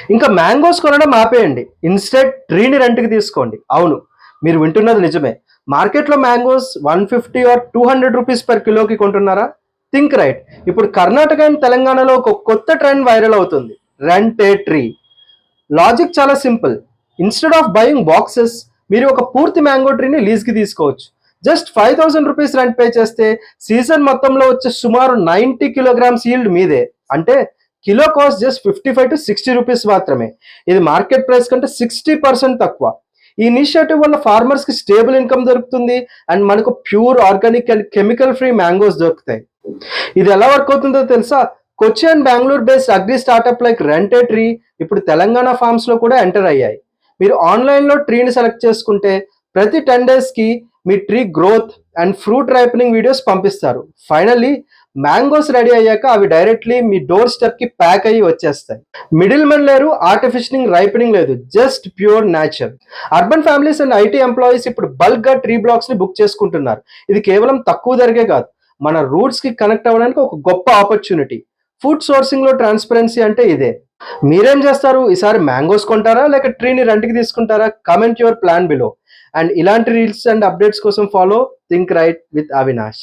ఇంకా మ్యాంగోస్ కొనడం ఆపేయండి. ఇన్‌స్టెడ్ ట్రీని రెంట్‌కి తీసుకోండి. అవును, మీరు వింటున్నది నిజమే. మార్కెట్‌లో మ్యాంగోస్ 150 ఆర్ 200 రూపీస్ పర్ కిలోకి కొంటున్నారా? Think right. ఇప్పుడు కర్ణాటక అండ్ తెలంగాణలో ఒక కొత్త ట్రెండ్ వైరల్ అవుతుంది. రెంట్ ఏ ట్రీ. లాజిక్ చాలా simple. Instead of buying boxes మీరు ఒక పూర్తి మ్యాంగో ట్రీని లీజ్‌కి తీసుకోవచ్చు. జస్ట్ 5000 రూపీస్ రెంట్ పే చేస్తే సీజన్ మొత్తంలో వచ్చే సుమారు 90 కిలోగ్రామ్స్ ఈల్డ్ మీదే. అంటే కిలో కాస్ట్ జస్ట్ 55-60 రూపీస్ మాత్రమే. ఇది మార్కెట్ ప్రైస్ కంటే 60% తక్కువ. ఈ ఇనిషియేటివ్ వల్ల ఫార్మర్స్ కి స్టేబుల్ ఇన్కమ్ దొరుకుతుంది అండ్ మనకు pure organic and chemical free mangoes దొరుకుతాయి. ఇది ఎలా వర్క్ అవుతుందో తెలుసా? Kochi and Bengaluru based agri startup like rent a tree ఇప్పుడు తెలంగాణ ఫార్మ్స్ లో కూడా ఎంటర్ అయ్యాయి. మీరు ఆన్లైన్ లో ట్రీని సెలెక్ట్ చేసుకుంటే ప్రతి 10 డేస్ కి మీ tree growth and fruit ripening videos పంపిస్తారు. ఫైనల్లీ మ్యాంగోస్ రెడీ అయ్యాక అవి డైరెక్ట్లీ మీ డోర్ స్టెప్ కి ప్యాక్ అయ్యి వచ్చేస్తాయి. మిడిల్ మెన్ లేరు, ఆర్టిఫిషియలింగ్ రైపనింగ్ లేదు, just pure nature. Urban families and IT employees ఇప్పుడు బల్క్ గా ట్రీ బ్లాక్స్ ని బుక్ చేసుకుంటున్నారు. ఇది కేవలం తక్కువ ధరకే కాదు, మన రూట్స్ కి కనెక్ట్ అవ్వడానికి ఒక గొప్ప ఆపర్చునిటీ. ఫుడ్ సోర్సింగ్ లో ట్రాన్స్పరెన్సీ అంటే ఇదే. మీరేం చేస్తారు? ఈసారి మ్యాంగోస్ కొంటారా లేక ట్రీని రెంట్కి తీసుకుంటారా? Comment your plan below. And ఇలాంటి రీల్స్ అండ్ అప్డేట్స్ కోసం follow think right with Avinash.